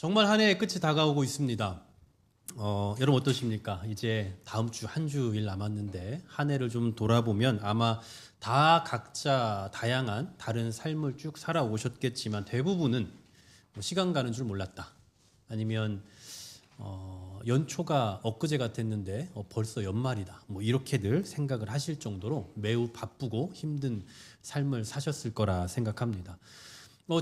정말 한 해의 끝이 다가오고 있습니다. 여러분 어떠십니까? 이제 다음 주 한 주일 남았는데 한 해를 좀 돌아보면 아마 다 각자 다양한 다른 삶을 쭉 살아오셨겠지만 대부분은 뭐 시간 가는 줄 몰랐다. 아니면 연초가 엊그제 같았는데 벌써 연말이다. 뭐 이렇게들 생각을 하실 정도로 매우 바쁘고 힘든 삶을 사셨을 거라 생각합니다.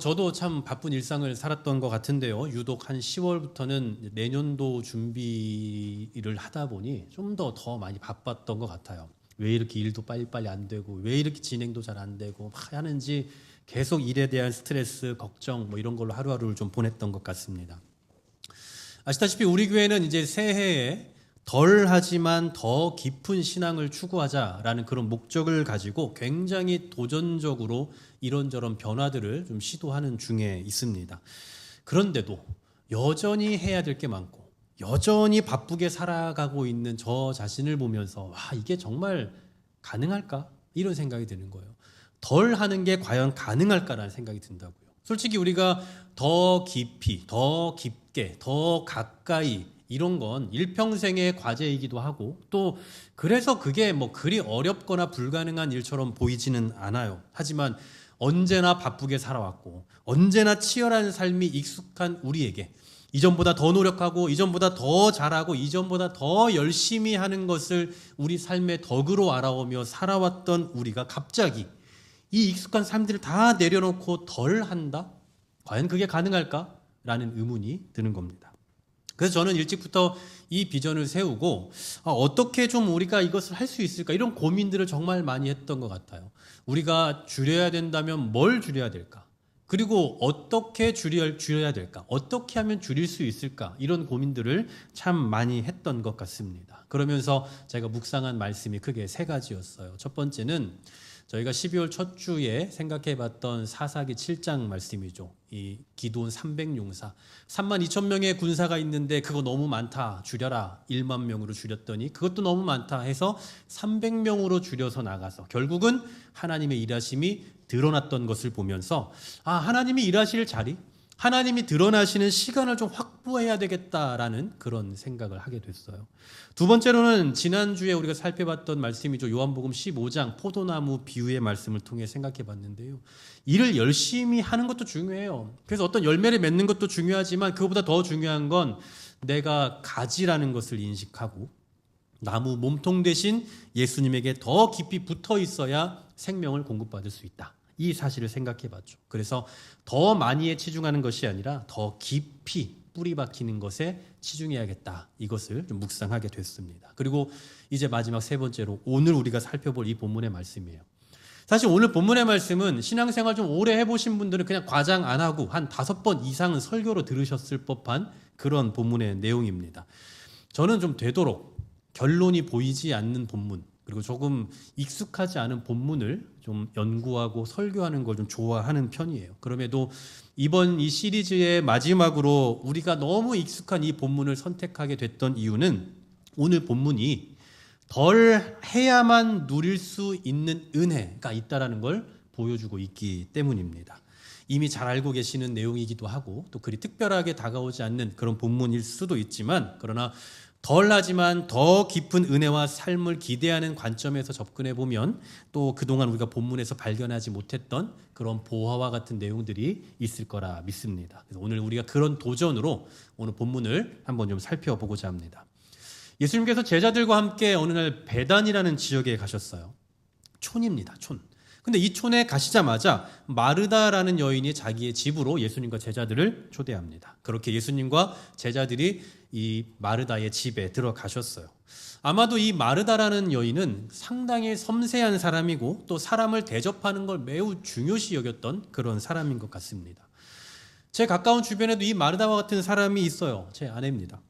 저도 참 바쁜 일상을 살았던 것 같은데요. 유독 한 10월부터는 내년도 준비를 하다 보니 좀 더 많이 바빴던 것 같아요. 왜 이렇게 일도 빨리빨리 안 되고 왜 이렇게 진행도 잘 안 되고 막 하는지 계속 일에 대한 스트레스, 걱정 뭐 이런 걸로 하루하루를 좀 보냈던 것 같습니다. 아시다시피 우리 교회는 이제 새해에 덜 하지만 더 깊은 신앙을 추구하자라는 그런 목적을 가지고 굉장히 도전적으로 이런저런 변화들을 좀 시도하는 중에 있습니다. 그런데도 여전히 해야 될 게 많고 여전히 바쁘게 살아가고 있는 저 자신을 보면서 와, 이게 정말 가능할까? 이런 생각이 드는 거예요. 덜 하는 게 과연 가능할까라는 생각이 든다고요. 솔직히 우리가 더 깊이, 더 깊게, 더 가까이 이런 건 일평생의 과제이기도 하고 또 그래서 그게 뭐 그리 어렵거나 불가능한 일처럼 보이지는 않아요. 하지만 언제나 바쁘게 살아왔고 언제나 치열한 삶이 익숙한 우리에게 이전보다 더 노력하고 이전보다 더 잘하고 이전보다 더 열심히 하는 것을 우리 삶의 덕으로 알아오며 살아왔던 우리가 갑자기 이 익숙한 삶들을 다 내려놓고 덜 한다? 과연 그게 가능할까? 라는 의문이 드는 겁니다. 그래서 저는 일찍부터 이 비전을 세우고 어떻게 좀 우리가 이것을 할 수 있을까? 이런 고민들을 정말 많이 했던 것 같아요. 우리가 줄여야 된다면 뭘 줄여야 될까? 그리고 어떻게 줄여야 될까? 어떻게 하면 줄일 수 있을까? 이런 고민들을 참 많이 했던 것 같습니다. 그러면서 제가 묵상한 말씀이 크게 세 가지였어요. 첫 번째는 저희가 12월 첫 주에 생각해 봤던 사사기 7장 말씀이죠. 이 기드온 300용사. 3만 2천 명의 군사가 있는데 그거 너무 많다. 줄여라. 1만 명으로 줄였더니 그것도 너무 많다 해서 300명으로 줄여서 나가서 결국은 하나님의 일하심이 드러났던 것을 보면서 하나님이 일하실 자리, 하나님이 드러나시는 시간을 좀 확보해야 되겠다라는 그런 생각을 하게 됐어요. 두 번째로는 지난주에 우리가 살펴봤던 말씀이죠. 요한복음 15장 포도나무 비유의 말씀을 통해 생각해 봤는데요. 일을 열심히 하는 것도 중요해요. 그래서 어떤 열매를 맺는 것도 중요하지만 그것보다 더 중요한 건 내가 가지라는 것을 인식하고 나무 몸통 대신 예수님에게 더 깊이 붙어 있어야 생명을 공급받을 수 있다. 이 사실을 생각해 봤죠. 그래서 더 많이에 치중하는 것이 아니라 더 깊이 뿌리 박히는 것에 치중해야겠다. 이것을 좀 묵상하게 됐습니다. 그리고 이제 마지막 세 번째로 오늘 우리가 살펴볼 이 본문의 말씀이에요. 사실 오늘 본문의 말씀은 신앙생활 좀 오래 해보신 분들은 그냥 과장 안 하고 한 5번 이상은 설교로 들으셨을 법한 그런 본문의 내용입니다. 저는 좀 되도록 결론이 보이지 않는 본문 그리고 조금 익숙하지 않은 본문을 좀 연구하고 설교하는 걸 좀 좋아하는 편이에요. 그럼에도 이번 이 시리즈의 마지막으로 우리가 너무 익숙한 이 본문을 선택하게 됐던 이유는 오늘 본문이 덜 해야만 누릴 수 있는 은혜가 있다라는 걸 보여주고 있기 때문입니다. 이미 잘 알고 계시는 내용이기도 하고 또 그리 특별하게 다가오지 않는 그런 본문일 수도 있지만 그러나 덜하지만 더 깊은 은혜와 삶을 기대하는 관점에서 접근해 보면 또 그동안 우리가 본문에서 발견하지 못했던 그런 보화와 같은 내용들이 있을 거라 믿습니다. 그래서 오늘 우리가 그런 도전으로 오늘 본문을 한번 좀 살펴보고자 합니다. 예수님께서 제자들과 함께 어느 날 베단이라는 지역에 가셨어요. 촌입니다. 촌. 근데 이 촌에 가시자마자 마르다라는 여인이 자기의 집으로 예수님과 제자들을 초대합니다. 그렇게 예수님과 제자들이 이 마르다의 집에 들어가셨어요. 아마도 이 마르다라는 여인은 상당히 섬세한 사람이고 또 사람을 대접하는 걸 매우 중요시 여겼던 그런 사람인 것 같습니다. 제 가까운 주변에도 이 마르다와 같은 사람이 있어요. 제 아내입니다.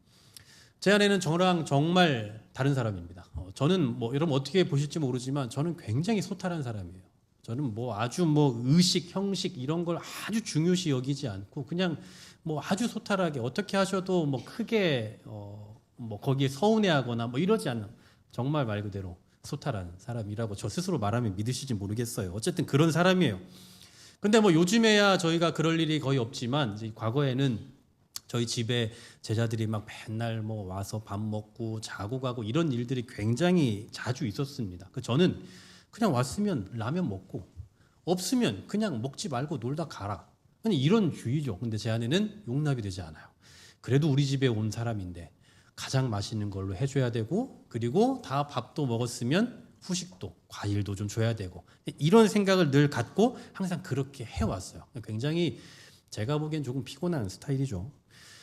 제 아내는 저랑 정말 다른 사람입니다. 저는 여러분 어떻게 보실지 모르지만 저는 굉장히 소탈한 사람이에요. 저는 아주 의식, 형식 이런 걸 아주 중요시 여기지 않고 그냥 아주 소탈하게 어떻게 하셔도 크게 거기에 서운해하거나 이러지 않는 정말 말 그대로 소탈한 사람이라고 저 스스로 말하면 믿으실지 모르겠어요. 어쨌든 그런 사람이에요. 근데 요즘에야 저희가 그럴 일이 거의 없지만 이제 과거에는 저희 집에 제자들이 막 맨날 뭐 와서 밥 먹고 자고 가고 이런 일들이 굉장히 자주 있었습니다. 저는 그냥 왔으면 라면 먹고 없으면 그냥 먹지 말고 놀다 가라. 아니 이런 주의죠. 근데 제 아내는 용납이 되지 않아요. 그래도 우리 집에 온 사람인데 가장 맛있는 걸로 해줘야 되고, 그리고 다 밥도 먹었으면 후식도 과일도 좀 줘야 되고, 이런 생각을 늘 갖고 항상 그렇게 해왔어요. 굉장히 제가 보기엔 조금 피곤한 스타일이죠.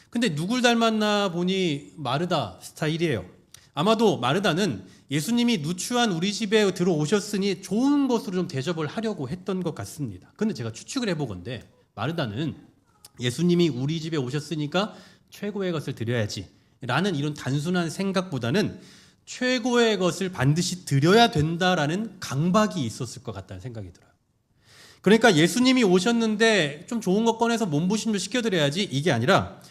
근데 누굴 닮았나 보니 마르다 스타일이에요. 아마도 마르다는 예수님이 누추한 우리 집에 들어오셨으니 좋은 것으로 좀 대접을 하려고 했던 것 같습니다. 근데 제가 추측을 해보건대 마르다는 예수님이 우리 집에 오셨으니까 최고의 것을 드려야지 라는 이런 단순한 생각보다는 최고의 것을 반드시 드려야 된다라는 강박이 있었을 것 같다는 생각이 들어요. 그러니까 예수님이 오셨는데 좀 좋은 거 꺼내서 몸부심 좀 시켜드려야지, 이게 아니라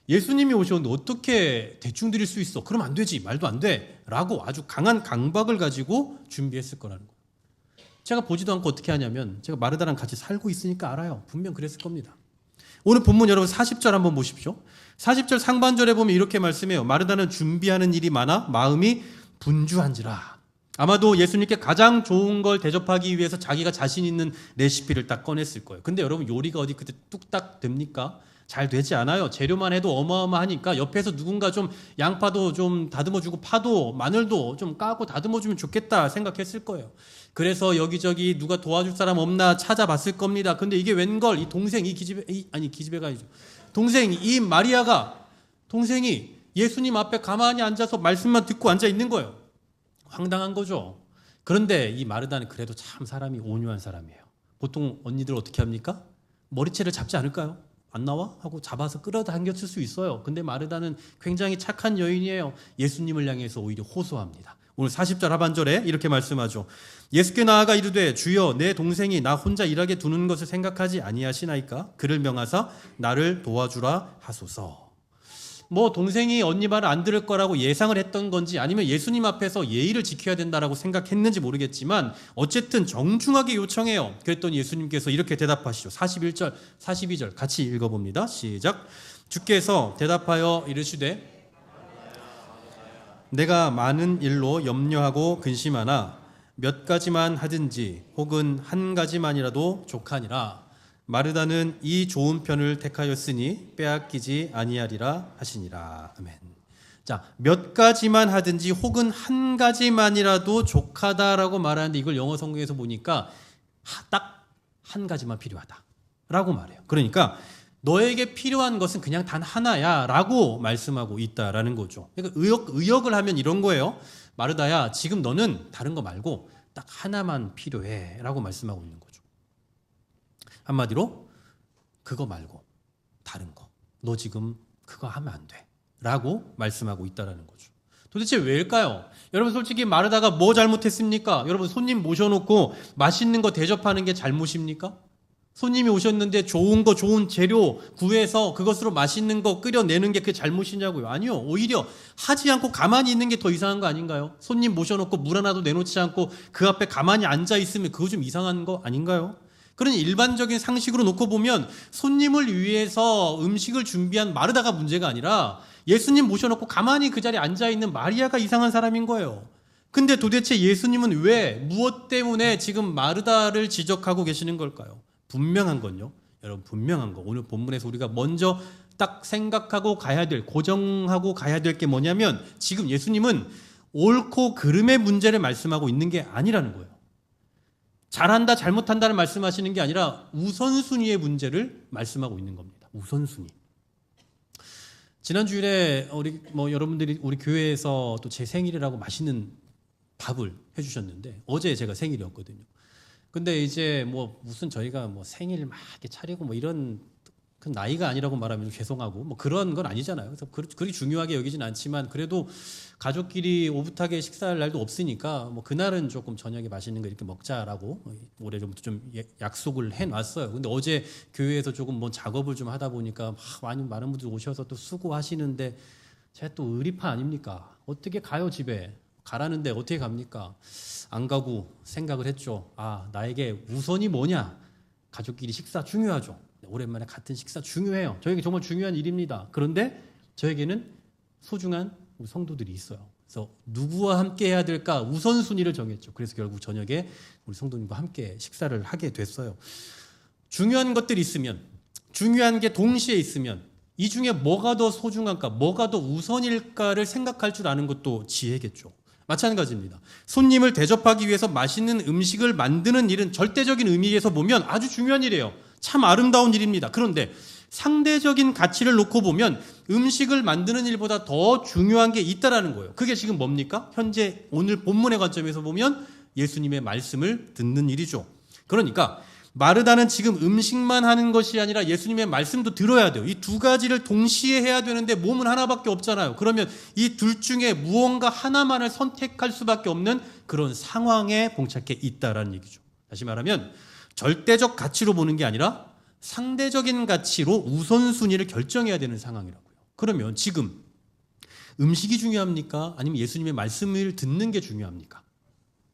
예수님이 오셨는데 어떻게 대충 드릴 수 있어? 그럼 안 되지, 말도 안 돼 라고 아주 강한 강박을 가지고 준비했을 거라는 거예요. 제가 보지도 않고 어떻게 하냐면, 제가 마르다랑 같이 살고 있으니까 알아요. 분명 그랬을 겁니다. 오늘 본문 여러분 40절 한번 보십시오. 40절 상반절에 보면 이렇게 말씀해요. 마르다는 준비하는 일이 많아 마음이 분주한지라. 아마도 예수님께 가장 좋은 걸 대접하기 위해서 자기가 자신 있는 레시피를 딱 꺼냈을 거예요. 근데 여러분 요리가 어디 그때 뚝딱 됩니까? 잘 되지 않아요. 재료만 해도 어마어마하니까 옆에서 누군가 좀 양파도 좀 다듬어주고 파도 마늘도 좀 까고 다듬어주면 좋겠다 생각했을 거예요. 그래서 여기저기 누가 도와줄 사람 없나 찾아봤을 겁니다. 근데 이게 웬걸 이 동생 기집애가 아니죠. 동생 이 마리아가 동생이 예수님 앞에 가만히 앉아서 말씀만 듣고 앉아 있는 거예요. 황당한 거죠. 그런데 이 마르다는 그래도 참 사람이 온유한 사람이에요. 보통 언니들 어떻게 합니까? 머리채를 잡지 않을까요? 안 나와? 하고 잡아서 끌어당겼을 수 있어요. 근데 마르다는 굉장히 착한 여인이에요. 예수님을 향해서 오히려 호소합니다. 오늘 40절 하반절에 이렇게 말씀하죠. 예수께 나아가 이르되 주여 내 동생이 나 혼자 일하게 두는 것을 생각하지 아니하시나이까? 그를 명하사 나를 도와주라 하소서. 뭐 동생이 언니 말을 안 들을 거라고 예상을 했던 건지 아니면 예수님 앞에서 예의를 지켜야 된다라고 생각했는지 모르겠지만 어쨌든 정중하게 요청해요. 그랬더니 예수님께서 이렇게 대답하시죠. 41절, 42절 같이 읽어봅니다. 시작. 주께서 대답하여 이르시되 내가 많은 일로 염려하고 근심하나 몇 가지만 하든지 혹은 한 가지만이라도 족하니라. 마르다는 이 좋은 편을 택하였으니 빼앗기지 아니하리라 하시니라. 아멘. 자, 몇 가지만 하든지 혹은 한 가지만이라도 족하다라고 말하는데 이걸 영어 성경에서 보니까 딱 한 가지만 필요하다라고 말해요. 그러니까 너에게 필요한 것은 그냥 단 하나야라고 말씀하고 있다라는 거죠. 그러니까 의역을 하면 이런 거예요. 마르다야, 지금 너는 다른 거 말고 딱 하나만 필요해라고 말씀하고 있는 거죠. 한마디로 그거 말고 다른 거 너 지금 그거 하면 안 돼 라고 말씀하고 있다라는 거죠. 도대체 왜일까요? 여러분 솔직히 마르다가 뭐 잘못했습니까? 여러분 손님 모셔놓고 맛있는 거 대접하는 게 잘못입니까? 손님이 오셨는데 좋은 거 좋은 재료 구해서 그것으로 맛있는 거 끓여내는 게 그게 잘못이냐고요? 아니요. 오히려 하지 않고 가만히 있는 게 더 이상한 거 아닌가요? 손님 모셔놓고 물 하나도 내놓지 않고 그 앞에 가만히 앉아있으면 그거 좀 이상한 거 아닌가요? 그러니 일반적인 상식으로 놓고 보면 손님을 위해서 음식을 준비한 마르다가 문제가 아니라 예수님 모셔놓고 가만히 그 자리에 앉아있는 마리아가 이상한 사람인 거예요. 근데 도대체 예수님은 왜, 무엇 때문에 지금 마르다를 지적하고 계시는 걸까요? 분명한 건요. 여러분 분명한 거. 오늘 본문에서 우리가 먼저 딱 생각하고 가야 될, 고정하고 가야 될 게 뭐냐면 지금 예수님은 옳고 그름의 문제를 말씀하고 있는 게 아니라는 거예요. 잘한다 잘못한다를 말씀하시는 게 아니라 우선순위의 문제를 말씀하고 있는 겁니다. 우선순위. 지난주일에 여러분들이 우리 교회에서 또 제 생일이라고 맛있는 밥을 해주셨는데 어제 제가 생일이었거든요. 근데 이제 무슨 저희가 생일 막 이렇게 차리고 이런 그 나이가 아니라고 말하면 죄송하고 그런 건 아니잖아요. 그래서 그리 중요하게 여기진 않지만 그래도 가족끼리 오붓하게 식사할 날도 없으니까 그날은 조금 저녁에 맛있는 거 이렇게 먹자라고 오래전부터 좀 약속을 해놨어요. 근데 어제 교회에서 조금 작업을 좀 하다 보니까 많은 분들 오셔서 또 수고하시는데 제가 또 의리파 아닙니까? 어떻게 가요 집에? 가라는데 어떻게 갑니까? 안 가고 생각을 했죠. 나에게 우선이 뭐냐? 가족끼리 식사 중요하죠. 오랜만에 같은 식사 중요해요. 저에게 정말 중요한 일입니다. 그런데 저에게는 소중한 우리 성도들이 있어요. 그래서 누구와 함께 해야 될까 우선순위를 정했죠. 그래서 결국 저녁에 우리 성도님과 함께 식사를 하게 됐어요. 중요한 것들이 있으면, 중요한 게 동시에 있으면 이 중에 뭐가 더 소중한가, 뭐가 더 우선일까를 생각할 줄 아는 것도 지혜겠죠. 마찬가지입니다. 손님을 대접하기 위해서 맛있는 음식을 만드는 일은 절대적인 의미에서 보면 아주 중요한 일이에요. 참 아름다운 일입니다. 그런데 상대적인 가치를 놓고 보면 음식을 만드는 일보다 더 중요한 게 있다라는 거예요. 그게 지금 뭡니까? 현재 오늘 본문의 관점에서 보면 예수님의 말씀을 듣는 일이죠. 그러니까 마르다는 지금 음식만 하는 것이 아니라 예수님의 말씀도 들어야 돼요. 이 두 가지를 동시에 해야 되는데 몸은 하나밖에 없잖아요. 그러면 이 둘 중에 무언가 하나만을 선택할 수밖에 없는 그런 상황에 봉착해 있다라는 얘기죠. 다시 말하면 절대적 가치로 보는 게 아니라 상대적인 가치로 우선순위를 결정해야 되는 상황이라고요. 그러면 지금 음식이 중요합니까? 아니면 예수님의 말씀을 듣는 게 중요합니까?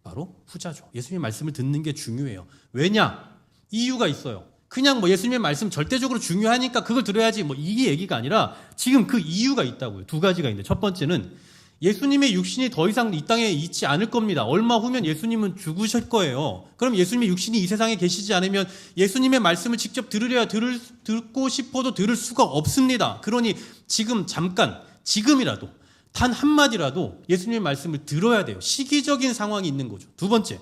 바로 후자죠. 예수님의 말씀을 듣는 게 중요해요. 왜냐? 이유가 있어요. 그냥 뭐 예수님의 말씀 절대적으로 중요하니까 그걸 들어야지 뭐 이 얘기가 아니라 지금 그 이유가 있다고요. 두 가지가 있는데 첫 번째는 예수님의 육신이 더 이상 이 땅에 있지 않을 겁니다. 얼마 후면 예수님은 죽으실 거예요. 그럼 예수님의 육신이 이 세상에 계시지 않으면 예수님의 말씀을 직접 듣고 싶어도 들을 수가 없습니다. 그러니 지금 잠깐, 지금이라도 단 한마디라도 예수님의 말씀을 들어야 돼요. 시기적인 상황이 있는 거죠. 두 번째,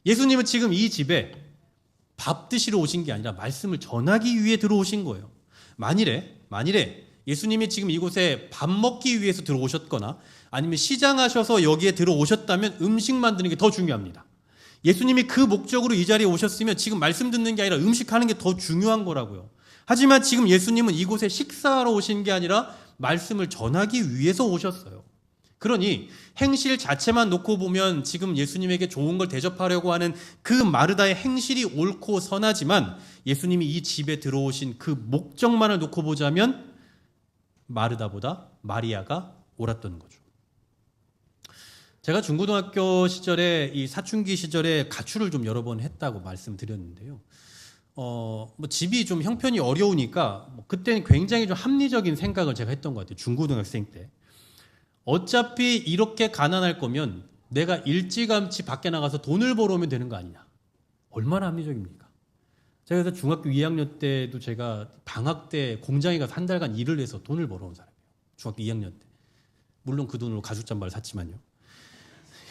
예수님은 지금 이 집에 밥 드시러 오신 게 아니라 말씀을 전하기 위해 들어오신 거예요. 만일에 예수님이 지금 이곳에 밥 먹기 위해서 들어오셨거나 아니면 시장하셔서 여기에 들어오셨다면 음식 만드는 게 더 중요합니다. 예수님이 그 목적으로 이 자리에 오셨으면 지금 말씀 듣는 게 아니라 음식하는 게 더 중요한 거라고요. 하지만 지금 예수님은 이곳에 식사하러 오신 게 아니라 말씀을 전하기 위해서 오셨어요. 그러니 행실 자체만 놓고 보면 지금 예수님에게 좋은 걸 대접하려고 하는 그 마르다의 행실이 옳고 선하지만 예수님이 이 집에 들어오신 그 목적만을 놓고 보자면 마르다보다 마리아가 옳았던 거죠. 제가 중고등학교 시절에 이 사춘기 시절에 가출을 좀 여러 번 했다고 말씀드렸는데요. 뭐 집이 좀 형편이 어려우니까 그때는 굉장히 좀 합리적인 생각을 제가 했던 것 같아요. 중고등학생 때. 어차피 이렇게 가난할 거면 내가 일찌감치 밖에 나가서 돈을 벌어오면 되는 거 아니냐. 얼마나 합리적입니까? 제가 그래서 중학교 2학년 때도 제가 방학 때 공장에 가서 한 달간 일을 해서 돈을 벌어온 사람이에요. 중학교 2학년 때. 물론 그 돈으로 가죽잠바를 샀지만요.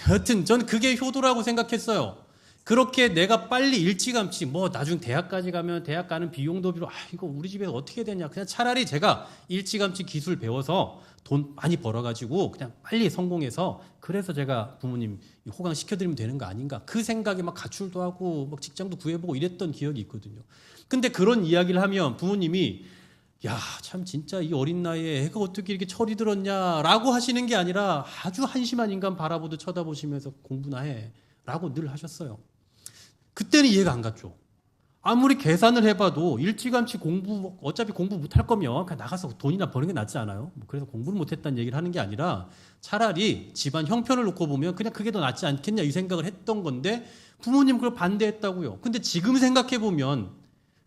여튼 전 그게 효도라고 생각했어요. 그렇게 내가 빨리 일찌감치 뭐 나중 대학까지 가면 대학 가는 비용도 비로 이거 우리 집에서 어떻게 되냐. 그냥 차라리 제가 일찌감치 기술 배워서 돈 많이 벌어가지고 그냥 빨리 성공해서 그래서 제가 부모님 호강시켜드리면 되는 거 아닌가. 그 생각에 막 가출도 하고 막 직장도 구해보고 이랬던 기억이 있거든요. 근데 그런 이야기를 하면 부모님이 야, 참 진짜 이 어린 나이에 애가 어떻게 이렇게 철이 들었냐라고 하시는 게 아니라 아주 한심한 인간 바라보듯 쳐다보시면서 공부나 해 라고 늘 하셨어요. 그때는 이해가 안 갔죠. 아무리 계산을 해봐도 일찌감치 어차피 공부 못할 거면 그냥 나가서 돈이나 버는 게 낫지 않아요? 그래서 공부를 못했다는 얘기를 하는 게 아니라 차라리 집안 형편을 놓고 보면 그냥 그게 더 낫지 않겠냐 이 생각을 했던 건데 부모님 그걸 반대했다고요. 근데 지금 생각해보면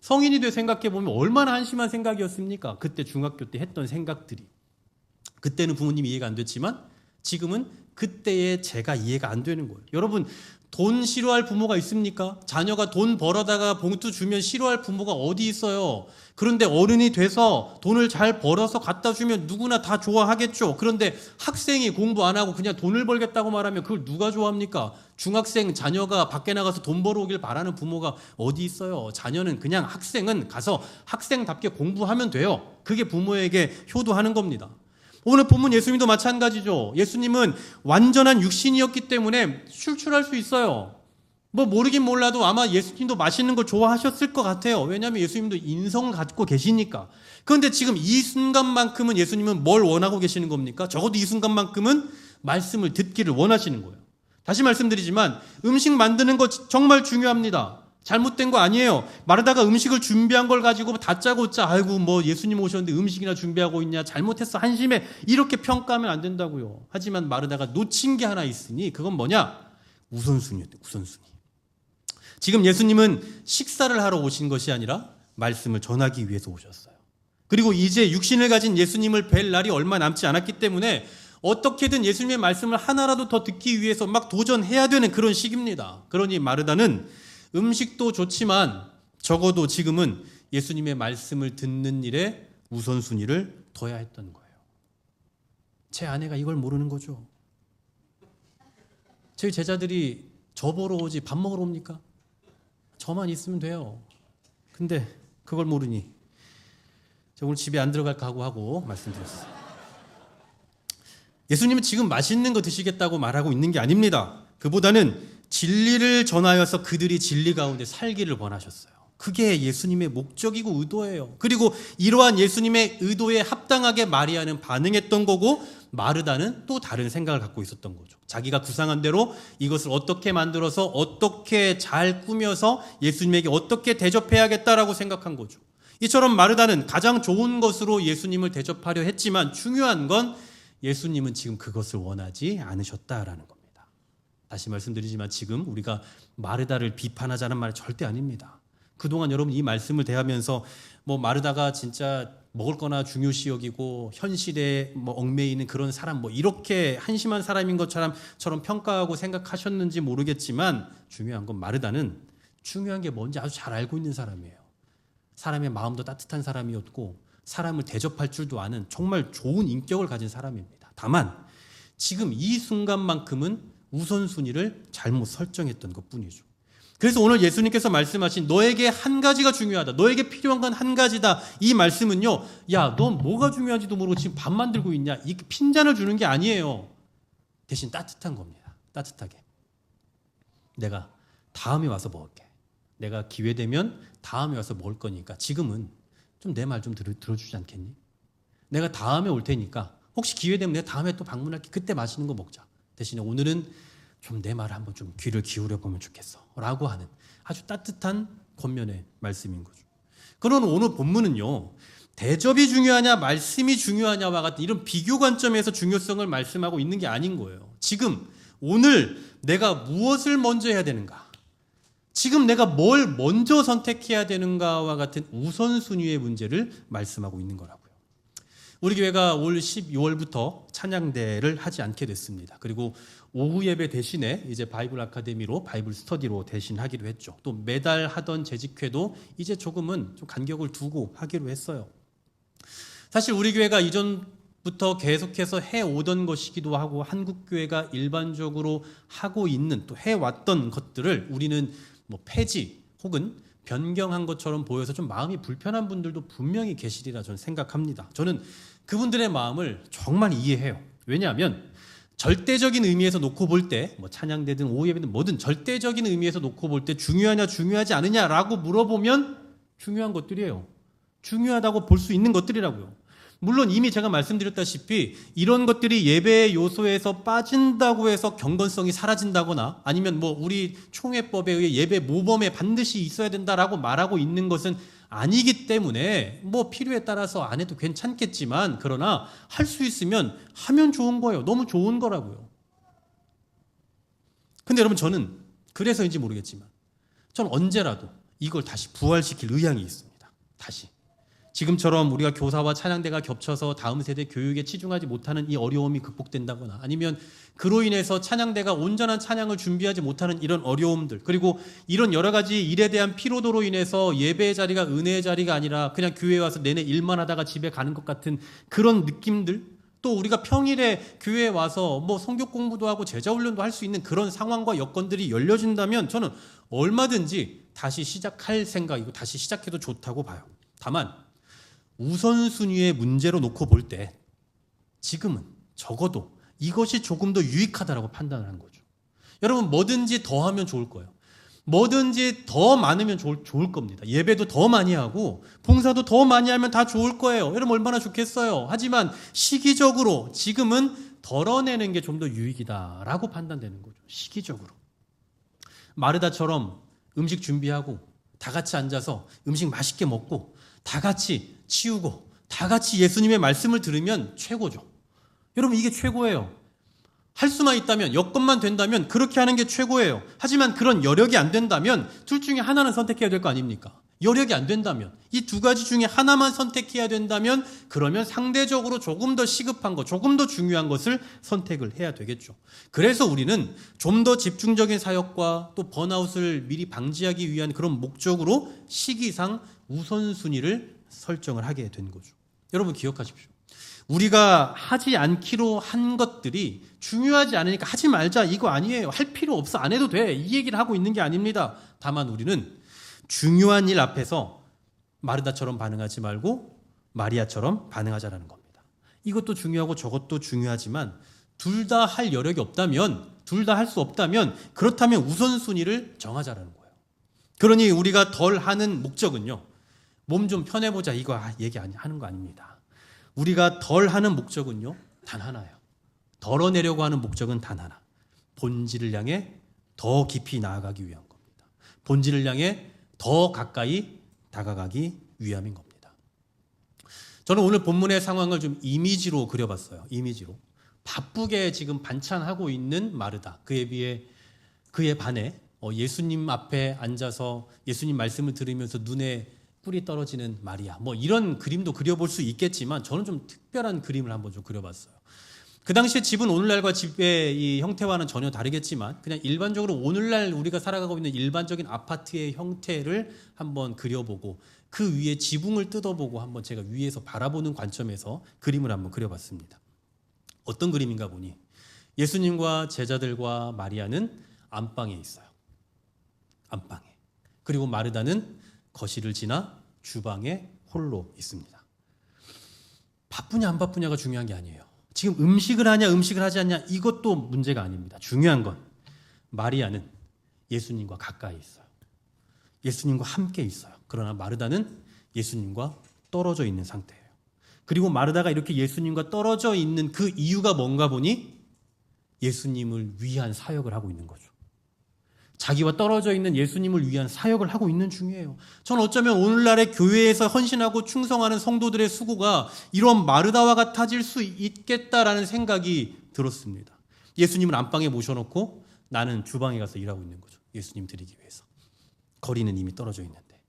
성인이 돼 생각해보면 얼마나 한심한 생각이었습니까? 그때 중학교 때 했던 생각들이. 그때는 부모님이 이해가 안 됐지만 지금은 그때의 제가 이해가 안 되는 거예요. 여러분 돈 싫어할 부모가 있습니까? 자녀가 돈 벌어다가 봉투 주면 싫어할 부모가 어디 있어요? 그런데 어른이 돼서 돈을 잘 벌어서 갖다 주면 누구나 다 좋아하겠죠. 그런데 학생이 공부 안 하고 그냥 돈을 벌겠다고 말하면 그걸 누가 좋아합니까? 중학생 자녀가 밖에 나가서 돈 벌어오길 바라는 부모가 어디 있어요? 자녀는 그냥 학생은 가서 학생답게 공부하면 돼요. 그게 부모에게 효도하는 겁니다. 오늘 본문 예수님도 마찬가지죠. 예수님은 완전한 육신이었기 때문에 출출할 수 있어요. 뭐 모르긴 몰라도 아마 예수님도 맛있는 걸 좋아하셨을 것 같아요. 왜냐하면 예수님도 인성을 갖고 계시니까. 그런데 지금 이 순간만큼은 예수님은 뭘 원하고 계시는 겁니까? 적어도 이 순간만큼은 말씀을 듣기를 원하시는 거예요. 다시 말씀드리지만 음식 만드는 거 정말 중요합니다. 잘못된 거 아니에요. 마르다가 음식을 준비한 걸 가지고 다짜고짜 아이고 뭐 예수님 오셨는데 음식이나 준비하고 있냐 잘못했어 한심해 이렇게 평가하면 안 된다고요. 하지만 마르다가 놓친 게 하나 있으니 그건 뭐냐? 우선순위였대. 우선순위. 지금 예수님은 식사를 하러 오신 것이 아니라 말씀을 전하기 위해서 오셨어요. 그리고 이제 육신을 가진 예수님을 뵐 날이 얼마 남지 않았기 때문에 어떻게든 예수님의 말씀을 하나라도 더 듣기 위해서 막 도전해야 되는 그런 시기입니다. 그러니 마르다는 음식도 좋지만 적어도 지금은 예수님의 말씀을 듣는 일에 우선순위를 둬야 했던 거예요. 제 아내가 이걸 모르는 거죠. 저희 제자들이 저 보러 오지 밥 먹으러 옵니까? 저만 있으면 돼요. 근데 그걸 모르니 저 오늘 집에 안 들어갈 각오하고 말씀드렸어요. 예수님은 지금 맛있는 거 드시겠다고 말하고 있는 게 아닙니다. 그보다는 진리를 전하여서 그들이 진리 가운데 살기를 원하셨어요. 그게 예수님의 목적이고 의도예요. 그리고 이러한 예수님의 의도에 합당하게 마리아는 반응했던 거고 마르다는 또 다른 생각을 갖고 있었던 거죠. 자기가 구상한 대로 이것을 어떻게 만들어서 어떻게 잘 꾸며서 예수님에게 어떻게 대접해야겠다라고 생각한 거죠. 이처럼 마르다는 가장 좋은 것으로 예수님을 대접하려 했지만 중요한 건 예수님은 지금 그것을 원하지 않으셨다라는 겁니다. 다시 말씀드리지만 지금 우리가 마르다를 비판하자는 말 절대 아닙니다. 그동안 여러분 이 말씀을 대하면서 뭐 마르다가 진짜 먹을 거나 중요시 여기고 현실에 뭐 얽매이는 그런 사람 뭐 이렇게 한심한 사람인 것처럼 평가하고 생각하셨는지 모르겠지만 중요한 건 마르다는 중요한 게 뭔지 아주 잘 알고 있는 사람이에요. 사람의 마음도 따뜻한 사람이었고 사람을 대접할 줄도 아는 정말 좋은 인격을 가진 사람입니다. 다만 지금 이 순간만큼은 우선순위를 잘못 설정했던 것뿐이죠. 그래서 오늘 예수님께서 말씀하신 너에게 한 가지가 중요하다. 너에게 필요한 건 한 가지다. 이 말씀은요. 야, 넌 뭐가 중요한지도 모르고 지금 밥 만들고 있냐. 이 핀잔을 주는 게 아니에요. 대신 따뜻한 겁니다. 따뜻하게. 내가 다음에 와서 먹을게. 내가 기회되면 다음에 와서 먹을 거니까 지금은 좀 내 말 좀 들어주지 않겠니? 내가 다음에 올 테니까 혹시 기회되면 내가 다음에 또 방문할게. 그때 맛있는 거 먹자. 대신에 오늘은 좀 내 말을 한번 좀 귀를 기울여 보면 좋겠어 라고 하는 아주 따뜻한 권면의 말씀인 거죠. 그러나 오늘 본문은요, 대접이 중요하냐 말씀이 중요하냐와 같은 이런 비교 관점에서 중요성을 말씀하고 있는 게 아닌 거예요. 지금 오늘 내가 무엇을 먼저 해야 되는가, 지금 내가 뭘 먼저 선택해야 되는가와 같은 우선순위의 문제를 말씀하고 있는 거라고요. 우리 교회가 올 12월부터 찬양대를 하지 않게 됐습니다. 그리고 오후 예배 대신에 이제 바이블 아카데미로 바이블 스터디로 대신하기로 했죠. 또 매달 하던 재직회도 이제 조금은 좀 간격을 두고 하기로 했어요. 사실 우리 교회가 이전부터 계속해서 해오던 것이기도 하고 한국 교회가 일반적으로 하고 있는 또 해왔던 것들을 우리는 뭐 폐지 혹은 변경한 것처럼 보여서 좀 마음이 불편한 분들도 분명히 계시리라 저는 생각합니다. 저는 그분들의 마음을 정말 이해해요. 왜냐하면 절대적인 의미에서 놓고 볼 때 뭐 찬양대든 오후 예배든 뭐든 절대적인 의미에서 놓고 볼 때 중요하냐 중요하지 않느냐라고 물어보면 중요한 것들이에요. 중요하다고 볼 수 있는 것들이라고요. 물론 이미 제가 말씀드렸다시피 이런 것들이 예배의 요소에서 빠진다고 해서 경건성이 사라진다거나 아니면 뭐 우리 총회법에 의해 예배 모범에 반드시 있어야 된다라고 말하고 있는 것은 아니기 때문에 뭐 필요에 따라서 안 해도 괜찮겠지만 그러나 할 수 있으면 하면 좋은 거예요. 너무 좋은 거라고요. 근데 여러분 저는 그래서인지 모르겠지만 저는 언제라도 이걸 다시 부활시킬 의향이 있습니다. 다시. 지금처럼 우리가 교사와 찬양대가 겹쳐서 다음 세대 교육에 치중하지 못하는 이 어려움이 극복된다거나 아니면 그로 인해서 찬양대가 온전한 찬양을 준비하지 못하는 이런 어려움들 그리고 이런 여러 가지 일에 대한 피로도로 인해서 예배의 자리가 은혜의 자리가 아니라 그냥 교회에 와서 내내 일만 하다가 집에 가는 것 같은 그런 느낌들 또 우리가 평일에 교회에 와서 뭐 성경 공부도 하고 제자 훈련도 할 수 있는 그런 상황과 여건들이 열려진다면 저는 얼마든지 다시 시작할 생각이고 다시 시작해도 좋다고 봐요. 다만 우선순위의 문제로 놓고 볼 때 지금은 적어도 이것이 조금 더 유익하다라고 판단을 한 거죠. 여러분 뭐든지 더 하면 좋을 거예요. 뭐든지 더 많으면 좋을 겁니다. 예배도 더 많이 하고 봉사도 더 많이 하면 다 좋을 거예요. 여러분 얼마나 좋겠어요. 하지만 시기적으로 지금은 덜어내는 게 좀 더 유익이다라고 판단되는 거죠. 시기적으로. 마르다처럼 음식 준비하고 다 같이 앉아서 음식 맛있게 먹고 다 같이 치우고 다 같이 예수님의 말씀을 들으면 최고죠. 여러분 이게 최고예요. 할 수만 있다면 여건만 된다면 그렇게 하는 게 최고예요. 하지만 그런 여력이 안 된다면 둘 중에 하나는 선택해야 될 거 아닙니까? 여력이 안 된다면, 이 두 가지 중에 하나만 선택해야 된다면 그러면 상대적으로 조금 더 시급한 것, 조금 더 중요한 것을 선택을 해야 되겠죠. 그래서 우리는 좀 더 집중적인 사역과 또 번아웃을 미리 방지하기 위한 그런 목적으로 시기상 우선순위를 설정을 하게 된 거죠. 여러분 기억하십시오. 우리가 하지 않기로 한 것들이 중요하지 않으니까 하지 말자 이거 아니에요. 할 필요 없어, 안 해도 돼, 이 얘기를 하고 있는 게 아닙니다. 다만 우리는 중요한 일 앞에서 마르다처럼 반응하지 말고 마리아처럼 반응하자라는 겁니다. 이것도 중요하고 저것도 중요하지만 둘 다 할 여력이 없다면, 둘 다 할 수 없다면 그렇다면 우선순위를 정하자라는 거예요. 그러니 우리가 덜 하는 목적은요, 몸 좀 편해보자 이거 얘기 하는 거 아닙니다. 우리가 덜 하는 목적은요 단 하나예요. 덜어내려고 하는 목적은 단 하나. 본질을 향해 더 깊이 나아가기 위한 겁니다. 본질을 향해 더 가까이 다가가기 위함인 겁니다. 저는 오늘 본문의 상황을 좀 이미지로 그려봤어요. 이미지로. 바쁘게 지금 반찬하고 있는 마르다, 그에 반해 예수님 앞에 앉아서 예수님 말씀을 들으면서 눈에 꿀이 떨어지는 마리아, 뭐 이런 그림도 그려볼 수 있겠지만 저는 좀 특별한 그림을 한번 좀 그려봤어요. 그 당시에 집은 오늘날과 집의 이 형태와는 전혀 다르겠지만 그냥 일반적으로 오늘날 우리가 살아가고 있는 일반적인 아파트의 형태를 한번 그려보고 그 위에 지붕을 뜯어보고 한번 제가 위에서 바라보는 관점에서 그림을 한번 그려봤습니다. 어떤 그림인가 보니 예수님과 제자들과 마리아는 안방에 있어요. 안방에. 그리고 마르다는 거실을 지나 주방에 홀로 있습니다. 바쁘냐 안 바쁘냐가 중요한 게 아니에요. 지금 음식을 하냐 음식을 하지 않냐 이것도 문제가 아닙니다. 중요한 건 마리아는 예수님과 가까이 있어요. 예수님과 함께 있어요. 그러나 마르다는 예수님과 떨어져 있는 상태예요. 그리고 마르다가 이렇게 예수님과 떨어져 있는 그 이유가 뭔가 보니 예수님을 위한 사역을 하고 있는 거죠. 자기와 떨어져 있는 예수님을 위한 사역을 하고 있는 중이에요. 전 어쩌면 오늘날의 교회에서 헌신하고 충성하는 성도들의 수고가 이런 마르다와 같아질 수 있겠다라는 생각이 들었습니다. 예수님을 안방에 모셔놓고 나는 주방에 가서 일하고 있는 거죠. 예수님 드리기 위해서. 거리는 이미 떨어져 있는데.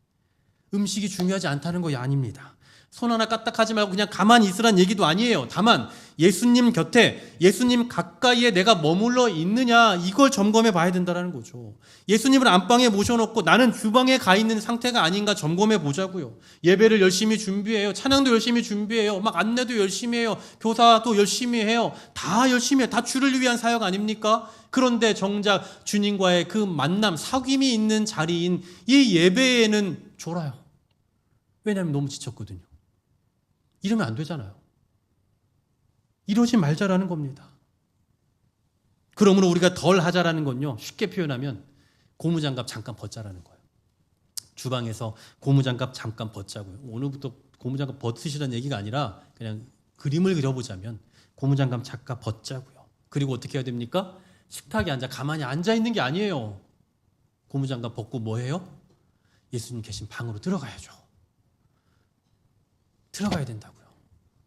음식이 중요하지 않다는 거 아닙니다. 손 하나 까딱하지 말고 그냥 가만히 있으란 얘기도 아니에요. 다만 예수님 곁에, 예수님 가까이에 내가 머물러 있느냐 이걸 점검해 봐야 된다는 거죠. 예수님을 안방에 모셔놓고 나는 주방에 가 있는 상태가 아닌가 점검해 보자고요. 예배를 열심히 준비해요. 찬양도 열심히 준비해요. 막 안내도 열심히 해요. 교사도 열심히 해요. 다 열심히 해요. 다 주를 위한 사역 아닙니까? 그런데 정작 주님과의 그 만남, 사귐이 있는 자리인 이 예배에는 졸아요. 왜냐하면 너무 지쳤거든요. 이러면 안 되잖아요. 이러지 말자라는 겁니다. 그러므로 우리가 덜 하자라는 건요, 쉽게 표현하면 고무장갑 잠깐 벗자라는 거예요. 주방에서 고무장갑 잠깐 벗자고요. 오늘부터 고무장갑 벗으시라는 얘기가 아니라 그냥 그림을 그려보자면 고무장갑 잠깐 벗자고요. 그리고 어떻게 해야 됩니까? 식탁에 앉아 가만히 앉아 있는 게 아니에요. 고무장갑 벗고 뭐 해요? 예수님 계신 방으로 들어가야죠. 들어가야 된다고요.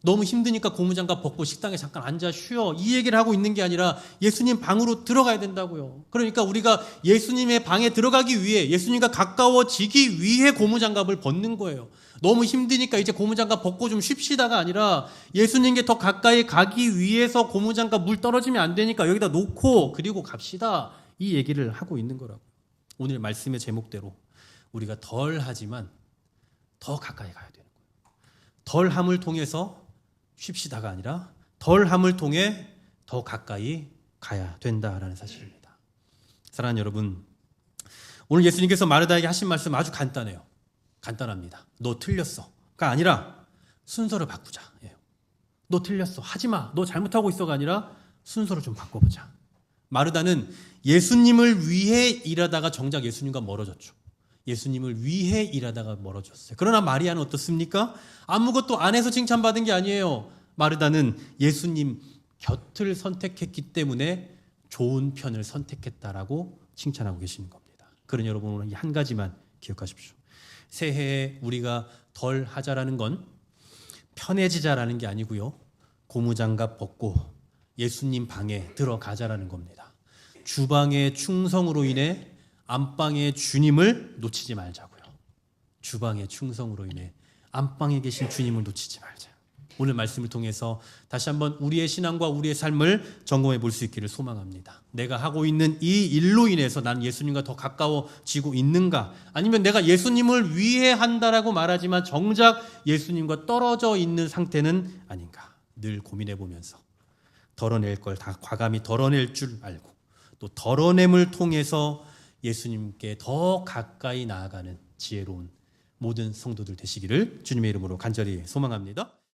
너무 힘드니까 고무장갑 벗고 식당에 잠깐 앉아 쉬어 이 얘기를 하고 있는 게 아니라 예수님 방으로 들어가야 된다고요. 그러니까 우리가 예수님의 방에 들어가기 위해, 예수님과 가까워지기 위해 고무장갑을 벗는 거예요. 너무 힘드니까 이제 고무장갑 벗고 좀 쉽시다가 아니라 예수님께 더 가까이 가기 위해서 고무장갑 물 떨어지면 안 되니까 여기다 놓고 그리고 갑시다, 이 얘기를 하고 있는 거라고. 오늘 말씀의 제목대로 우리가 덜 하지만 더 가까이 가야 돼요. 덜함을 통해서 쉽시다가 아니라 덜함을 통해 더 가까이 가야 된다라는 사실입니다. 사랑하는 여러분, 오늘 예수님께서 마르다에게 하신 말씀 아주 간단해요. 간단합니다. 너 틀렸어가 아니라 순서를 바꾸자. 너 틀렸어, 하지마, 너 잘못하고 있어가 아니라 순서를 좀 바꿔보자. 마르다는 예수님을 위해 일하다가 정작 예수님과 멀어졌죠. 예수님을 위해 일하다가 멀어졌어요. 그러나 마리아는 어떻습니까? 아무것도 안 해서 칭찬받은 게 아니에요. 마르다는 예수님 곁을 선택했기 때문에 좋은 편을 선택했다라고 칭찬하고 계시는 겁니다. 그러니 여러분 오늘 한 가지만 기억하십시오. 새해에 우리가 덜 하자라는 건 편해지자라는 게 아니고요. 고무장갑 벗고 예수님 방에 들어가자라는 겁니다. 주방의 충성으로 인해 안방의 주님을 놓치지 말자고요. 주방의 충성으로 인해 안방에 계신 주님을 놓치지 말자. 오늘 말씀을 통해서 다시 한번 우리의 신앙과 우리의 삶을 점검해 볼 수 있기를 소망합니다. 내가 하고 있는 이 일로 인해서 난 예수님과 더 가까워지고 있는가? 아니면 내가 예수님을 위해 한다라고 말하지만 정작 예수님과 떨어져 있는 상태는 아닌가? 늘 고민해 보면서 덜어낼 걸 다 과감히 덜어낼 줄 알고 또 덜어냄을 통해서 예수님께 더 가까이 나아가는 지혜로운 모든 성도들 되시기를 주님의 이름으로 간절히 소망합니다.